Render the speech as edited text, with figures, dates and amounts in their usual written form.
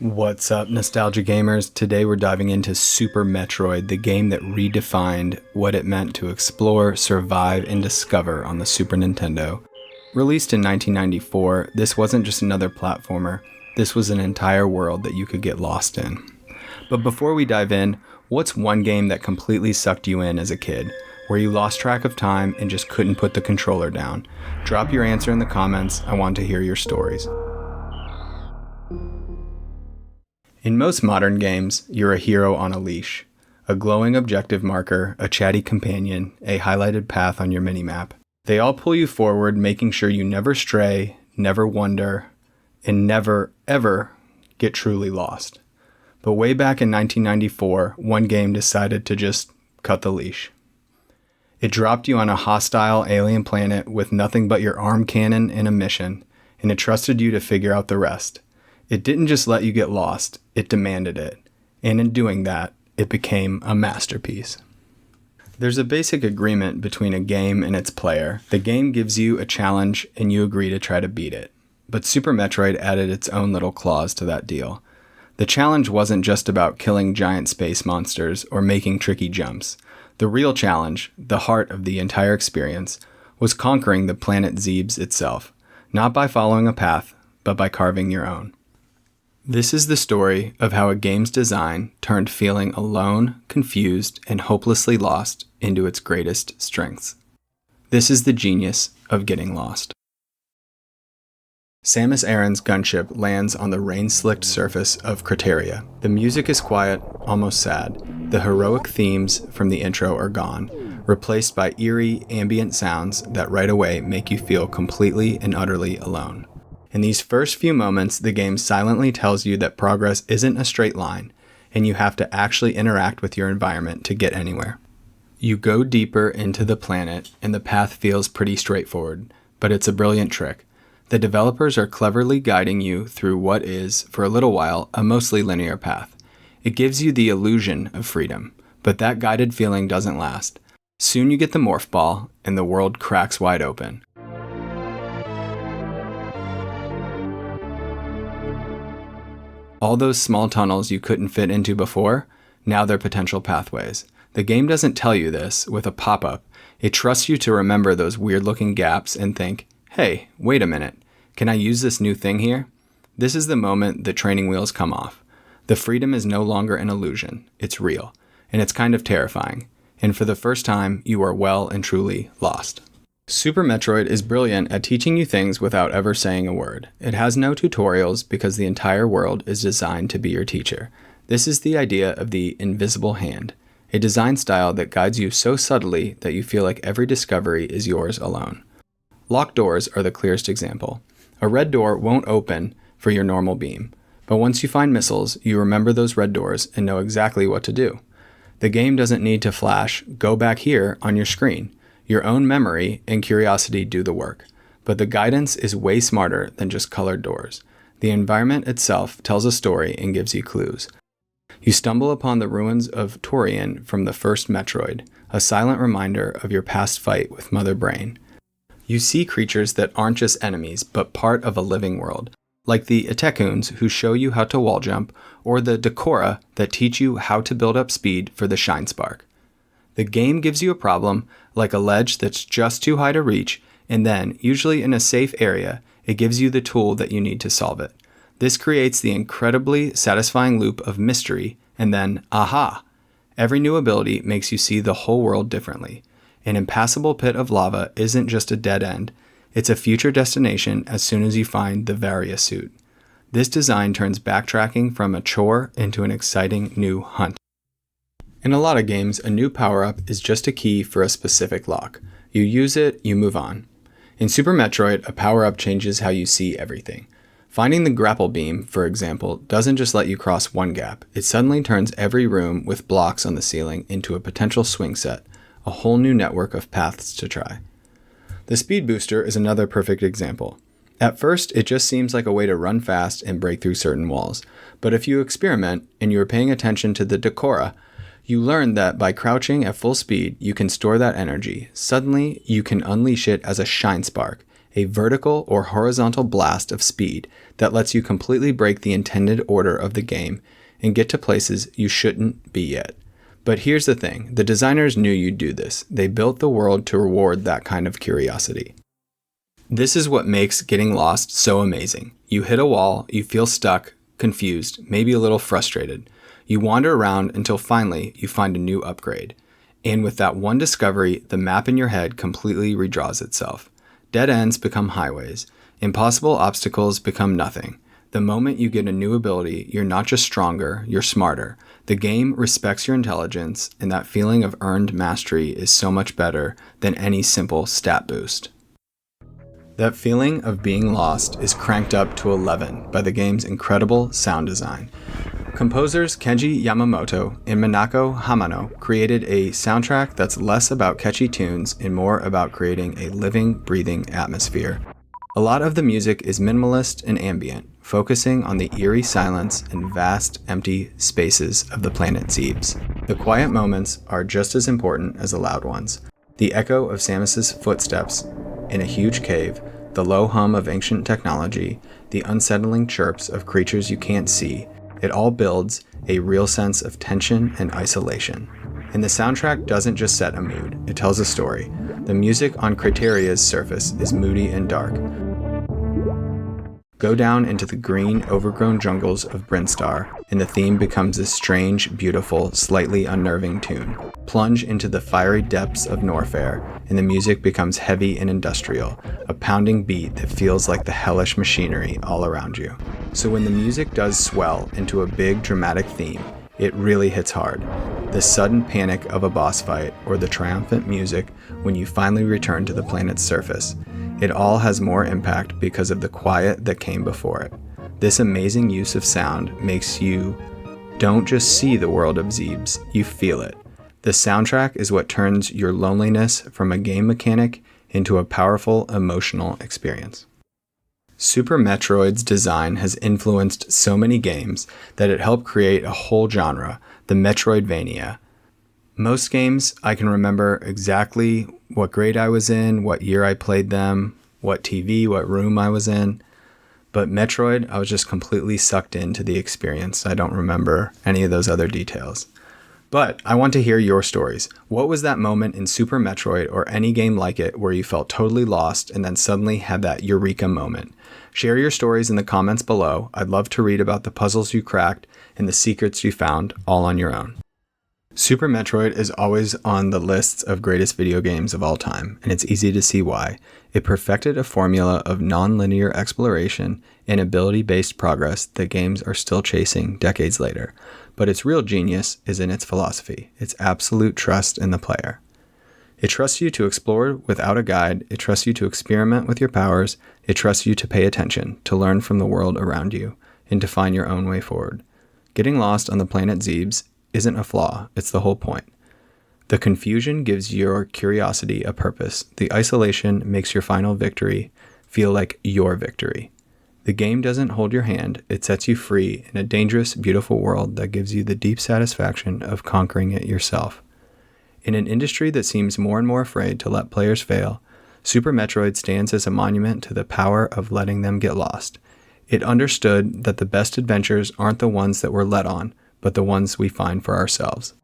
What's up, nostalgia gamers? Today we're diving into Super Metroid, the game that redefined what it meant to explore, survive, and discover on the Super Nintendo. Released in 1994, this wasn't just another platformer, this was an entire world that you could get lost in. But before we dive in, what's one game that completely sucked you in as a kid, where you lost track of time and just couldn't put the controller down? Drop your answer in the comments, I want to hear your stories. In most modern games, you're a hero on a leash. A glowing objective marker, a chatty companion, a highlighted path on your minimap. They all pull you forward, making sure you never stray, never wander, and never, ever get truly lost. But way back in 1994, one game decided to just cut the leash. It dropped you on a hostile alien planet with nothing but your arm cannon and a mission, and it trusted you to figure out the rest. It didn't just let you get lost, it demanded it. And in doing that, it became a masterpiece. There's a basic agreement between a game and its player. The game gives you a challenge and you agree to try to beat it. But Super Metroid added its own little clause to that deal. The challenge wasn't just about killing giant space monsters or making tricky jumps. The real challenge, the heart of the entire experience, was conquering the planet Zebes itself, not by following a path, but by carving your own. This is the story of how a game's design turned feeling alone, confused, and hopelessly lost into its greatest strengths. This is the genius of getting lost. Samus Aran's gunship lands on the rain-slicked surface of Crateria. The music is quiet, almost sad. The heroic themes from the intro are gone, replaced by eerie, ambient sounds that right away make you feel completely and utterly alone. In these first few moments, the game silently tells you that progress isn't a straight line, and you have to actually interact with your environment to get anywhere. You go deeper into the planet, and the path feels pretty straightforward, but it's a brilliant trick. The developers are cleverly guiding you through what is, for a little while, a mostly linear path. It gives you the illusion of freedom, but that guided feeling doesn't last. Soon you get the morph ball, and the world cracks wide open. All those small tunnels you couldn't fit into before, now they're potential pathways. The game doesn't tell you this with a pop-up. It trusts you to remember those weird-looking gaps and think, hey, wait a minute, can I use this new thing here? This is the moment the training wheels come off. The freedom is no longer an illusion, it's real, and it's kind of terrifying. And for the first time, you are well and truly lost. Super Metroid is brilliant at teaching you things without ever saying a word. It has no tutorials because the entire world is designed to be your teacher. This is the idea of the invisible hand, a design style that guides you so subtly that you feel like every discovery is yours alone. Locked doors are the clearest example. A red door won't open for your normal beam, but once you find missiles, you remember those red doors and know exactly what to do. The game doesn't need to flash, go back here on your screen. Your own memory and curiosity do the work, but the guidance is way smarter than just colored doors. The environment itself tells a story and gives you clues. You stumble upon the ruins of Torian from the first Metroid, a silent reminder of your past fight with Mother Brain. You see creatures that aren't just enemies, but part of a living world, like the Itekuns who show you how to wall jump, or the Decora that teach you how to build up speed for the Shine Spark. The game gives you a problem, like a ledge that's just too high to reach, and then, usually in a safe area, it gives you the tool that you need to solve it. This creates the incredibly satisfying loop of mystery, and then, aha! Every new ability makes you see the whole world differently. An impassable pit of lava isn't just a dead end, it's a future destination as soon as you find the Varia suit. This design turns backtracking from a chore into an exciting new hunt. In a lot of games, a new power-up is just a key for a specific lock. You use it, you move on. In Super Metroid, a power-up changes how you see everything. Finding the grapple beam, for example, doesn't just let you cross one gap. It suddenly turns every room with blocks on the ceiling into a potential swing set, a whole new network of paths to try. The speed booster is another perfect example. At first, it just seems like a way to run fast and break through certain walls. But if you experiment, and you are paying attention to the Decora, you learn that by crouching at full speed, you can store that energy. Suddenly, you can unleash it as a Shine Spark, a vertical or horizontal blast of speed that lets you completely break the intended order of the game and get to places you shouldn't be yet. But here's the thing, the designers knew you'd do this. They built the world to reward that kind of curiosity. This is what makes Getting Lost so amazing. You hit a wall, you feel stuck, confused, maybe a little frustrated. You wander around until finally you find a new upgrade. And with that one discovery, the map in your head completely redraws itself. Dead ends become highways. Impossible obstacles become nothing. The moment you get a new ability, you're not just stronger, you're smarter. The game respects your intelligence, and that feeling of earned mastery is so much better than any simple stat boost. That feeling of being lost is cranked up to 11 by the game's incredible sound design. Composers Kenji Yamamoto and Minako Hamano created a soundtrack that's less about catchy tunes and more about creating a living, breathing atmosphere. A lot of the music is minimalist and ambient, focusing on the eerie silence and vast, empty spaces of the planet Zebes. The quiet moments are just as important as the loud ones. The echo of Samus's footsteps in a huge cave, the low hum of ancient technology, the unsettling chirps of creatures you can't see, it all builds a real sense of tension and isolation. And the soundtrack doesn't just set a mood, it tells a story. The music on Criteria's surface is moody and dark. Go down into the green, overgrown jungles of Brinstar, and the theme becomes a strange, beautiful, slightly unnerving tune. Plunge into the fiery depths of Norfair, and the music becomes heavy and industrial, a pounding beat that feels like the hellish machinery all around you. So when the music does swell into a big, dramatic theme, it really hits hard. The sudden panic of a boss fight, or the triumphant music when you finally return to the planet's surface. It all has more impact because of the quiet that came before it. This amazing use of sound makes you don't just see the world of Zebes, you feel it. The soundtrack is what turns your loneliness from a game mechanic into a powerful emotional experience. Super Metroid's design has influenced so many games that it helped create a whole genre, the Metroidvania. Most games, I can remember exactly what grade I was in, what year I played them, what TV, what room I was in. But Metroid, I was just completely sucked into the experience. I don't remember any of those other details. But I want to hear your stories. What was that moment in Super Metroid or any game like it where you felt totally lost and then suddenly had that eureka moment? Share your stories in the comments below. I'd love to read about the puzzles you cracked and the secrets you found all on your own. Super Metroid is always on the lists of greatest video games of all time, and it's easy to see why. It perfected a formula of non-linear exploration and ability-based progress that games are still chasing decades later. But its real genius is in its philosophy, its absolute trust in the player. It trusts you to explore without a guide, it trusts you to experiment with your powers, it trusts you to pay attention, to learn from the world around you, and to find your own way forward. Getting lost on the planet Zebes isn't a flaw, it's the whole point. The confusion gives your curiosity a purpose. The isolation makes your final victory feel like your victory. The game doesn't hold your hand, it sets you free in a dangerous, beautiful world that gives you the deep satisfaction of conquering it yourself. In an industry that seems more and more afraid to let players fail, Super Metroid stands as a monument to the power of letting them get lost. It understood that the best adventures aren't the ones that we're led on, but the ones we find for ourselves.